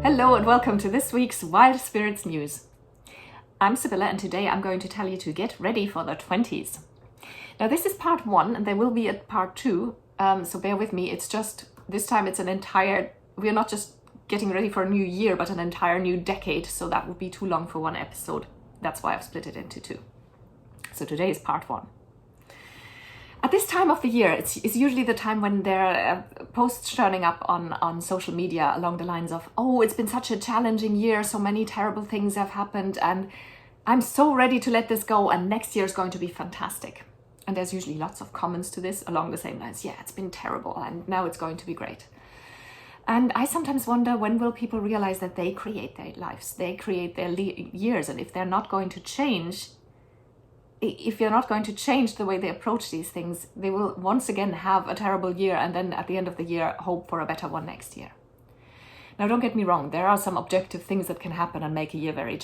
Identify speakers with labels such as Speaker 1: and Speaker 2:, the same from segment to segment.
Speaker 1: Hello and welcome to this week's Wild Spirits News. I'm Sibylla and today I'm going to tell you to get ready for the 20s. Now this is part 1 and there will be a part 2, so bear with me. It's just, this time it's we're not just getting ready for a new year, but an entire new decade, so that would be too long for one episode. That's why I've split it into 2. So today is part 1. At this time of the year, it's usually the time when there are posts turning up on social media along the lines of, oh, it's been such a challenging year, so many terrible things have happened, and I'm so ready to let this go, and next year is going to be fantastic. And there's usually lots of comments to this along the same lines. Yeah, it's been terrible, and now it's going to be great. And I sometimes wonder, when will people realize that they create their lives, they create their years, and if they're not going to change, if you're not going to change the way they approach these things, they will once again have a terrible year and then at the end of the year hope for a better one next year. Now don't get me wrong, there are some objective things that can happen and make a year very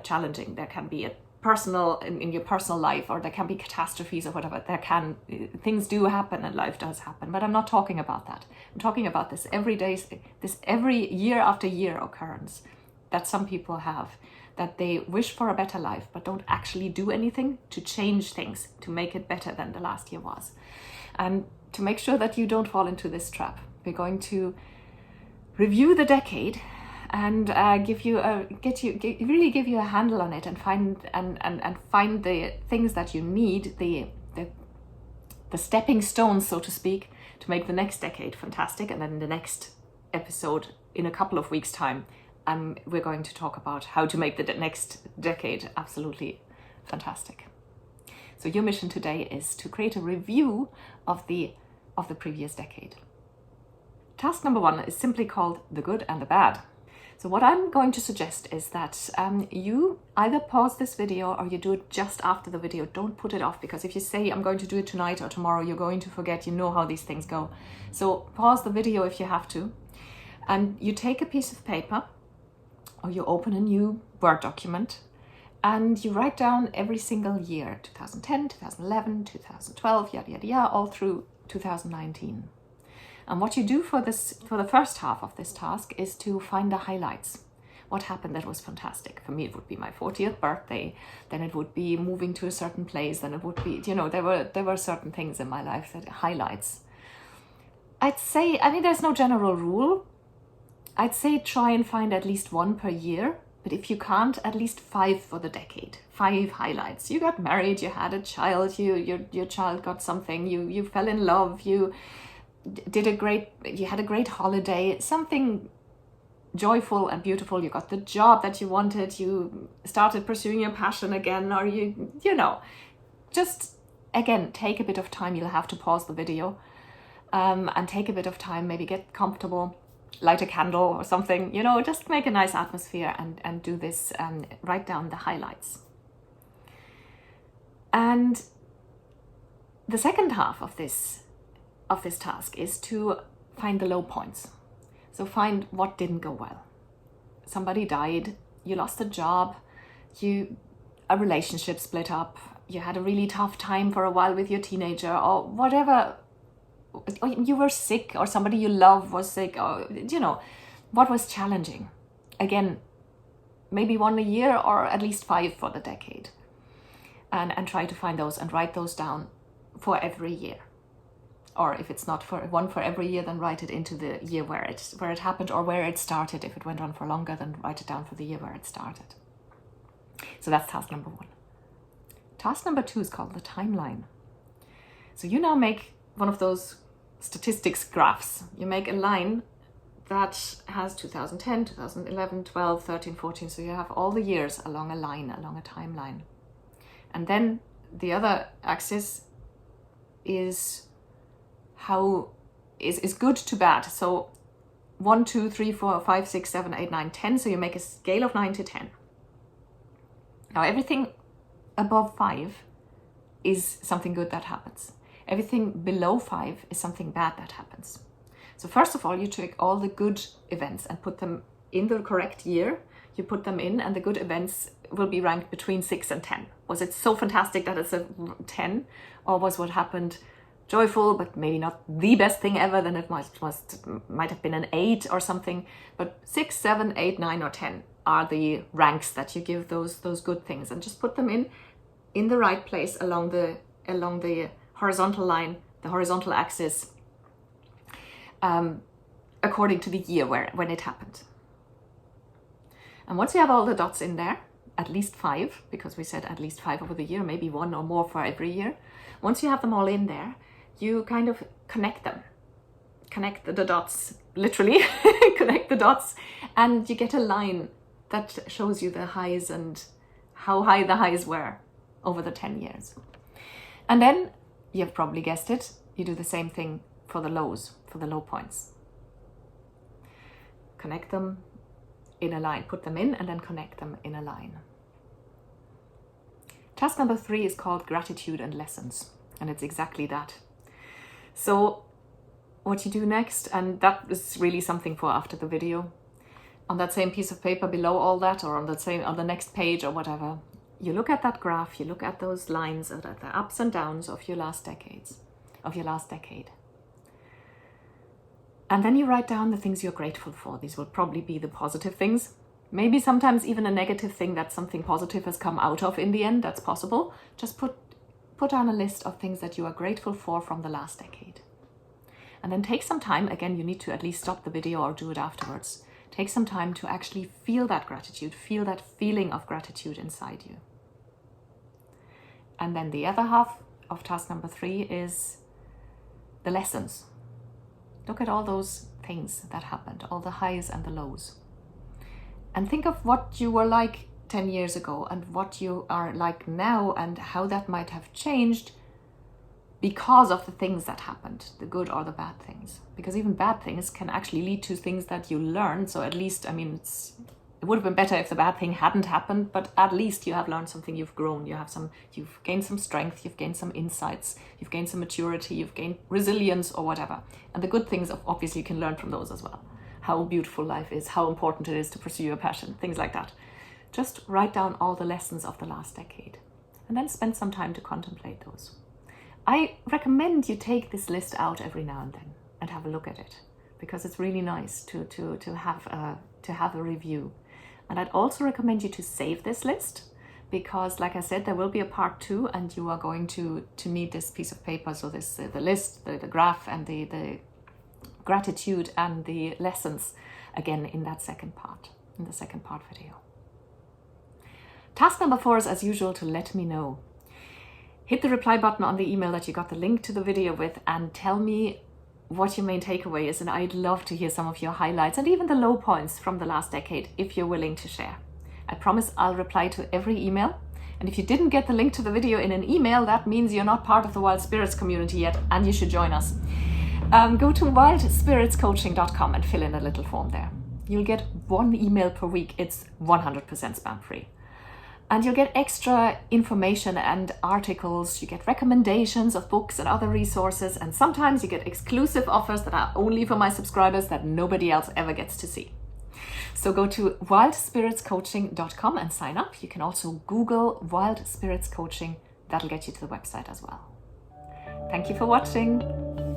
Speaker 1: challenging. There can be a personal, in your personal life, or there can be catastrophes or whatever. Things do happen and life does happen, but I'm not talking about that. I'm talking about this every year after year occurrence that some people have, that they wish for a better life but don't actually do anything to change things, to make it better than the last year was. And to make sure that you don't fall into this trap, we're going to review the decade and give you a handle on it, and find the things that you need, the stepping stones, so to speak, to make the next decade fantastic. And then in the next episode, in a couple of weeks' time, we're going to talk about how to make the next decade absolutely fantastic. So your mission today is to create a review of the previous decade. Task number 1 is simply called The Good and the Bad. So what I'm going to suggest is that you either pause this video or you do it just after the video. Don't put it off, because if you say I'm going to do it tonight or tomorrow, you're going to forget. You know how these things go. So pause the video if you have to, and you take a piece of paper or you open a new Word document and you write down every single year, 2010, 2011, 2012, yada, yada, yada, all through 2019. And what you do for the first half of this task is to find the highlights. What happened that was fantastic? For me, it would be my 40th birthday, then it would be moving to a certain place, then it would be, there were certain things in my life that highlights. I'd say, there's no general rule. I'd say try and find at least 1 per year, but if you can't, at least 5 for the decade. 5 highlights. You got married, you had a child, your child got something, you fell in love, you had a great holiday, something joyful and beautiful. You got the job that you wanted, you started pursuing your passion again, or just again, take a bit of time. You'll have to pause the video and take a bit of time, maybe get comfortable, light a candle or something, just make a nice atmosphere and do this, write down the highlights. And the second half of this task is to find the low points. So find what didn't go well. Somebody died, you lost a job, a relationship split up, you had a really tough time for a while with your teenager, or whatever. Or you were sick, or somebody you love was sick, or what was challenging. Again, maybe 1 a year, or at least 5 for the decade, and try to find those and write those down for every year. Or if it's not one for every year, then write it into the year where it happened or where it started. If it went on for longer, then write it down for the year where it started. So that's task number 1. Task number 2 is called the timeline. So you now make one of those statistics graphs. You make a line that has 2010, 2011, 12, 13, 14. So you have all the years along a line, along a timeline. And then the other axis is is good to bad. So 1, 2, 3, 4, 5, 6, 7, 8, 9, 10. So you make a scale of 9 to 10. Now everything above 5 is something good that happens. Everything below 5 is something bad that happens. So first of all, you take all the good events and put them in the correct year. You put them in, and the good events will be ranked between 6 and 10. Was it so fantastic that it's a 10? Or was what happened joyful, but maybe not the best thing ever, then it might have been an 8 or something. But 6, 7, 8, 9, or 10 are the ranks that you give those good things, and just put them in the right place along the horizontal line, the horizontal axis, according to the year when it happened. And once you have all the dots in there, at least 5, because we said at least 5 over the year, maybe 1 or more for every year. Once you have them all in there, you kind of connect them. Connect the dots, literally, connect the dots, and you get a line that shows you the highs and how high the highs were over the 10 years. And then, you've probably guessed it, you do the same thing for the lows, for the low points. Connect them in a line, put them in and then connect them in a line. Task number 3 is called Gratitude and Lessons, and it's exactly that. So what you do next, and that is really something for after the video, on that same piece of paper below all that, or on the next page or whatever, you look at that graph, you look at those lines, at the ups and downs of your last decade. And then you write down the things you're grateful for. These will probably be the positive things. Maybe sometimes even a negative thing that something positive has come out of in the end, that's possible. Just put down a list of things that you are grateful for from the last decade. And then take some time, again, you need to at least stop the video or do it afterwards. Take some time to actually feel that gratitude, feel that feeling of gratitude inside you. And then the other half of task number 3 is the lessons. Look at all those things that happened, all the highs and the lows. And think of what you were like 10 years ago and what you are like now and how that might have changed because of the things that happened, the good or the bad things. Because even bad things can actually lead to things that you learn. So at least, I mean, it would have been better if the bad thing hadn't happened, but at least you have learned something, you've grown, you've gained some strength, you've gained some insights, you've gained some maturity, you've gained resilience or whatever. And the good things, obviously, you can learn from those as well. How beautiful life is, how important it is to pursue your passion, things like that. Just write down all the lessons of the last decade and then spend some time to contemplate those. I recommend you take this list out every now and then and have a look at it, because it's really nice to have a review. And I'd also recommend you to save this list, because like I said, there will be a part 2 and you are going to need this piece of paper. So this the list, the graph and the gratitude and the lessons again in that second part, in the second part video. Task number 4 is, as usual, to let me know. Hit the reply button on the email that you got the link to the video with and tell me what your main takeaway is, and I'd love to hear some of your highlights and even the low points from the last decade if you're willing to share. I promise I'll reply to every email, and if you didn't get the link to the video in an email, that means you're not part of the Wild Spirits community yet, and you should join us. Go to wildspiritscoaching.com and fill in a little form there. You'll get 1 email per week. It's 100% spam free. And you'll get extra information and articles, you get recommendations of books and other resources, and sometimes you get exclusive offers that are only for my subscribers that nobody else ever gets to see. So go to wildspiritscoaching.com and sign up. You can also Google Wild Spirits Coaching. That'll get you to the website as well. Thank you for watching.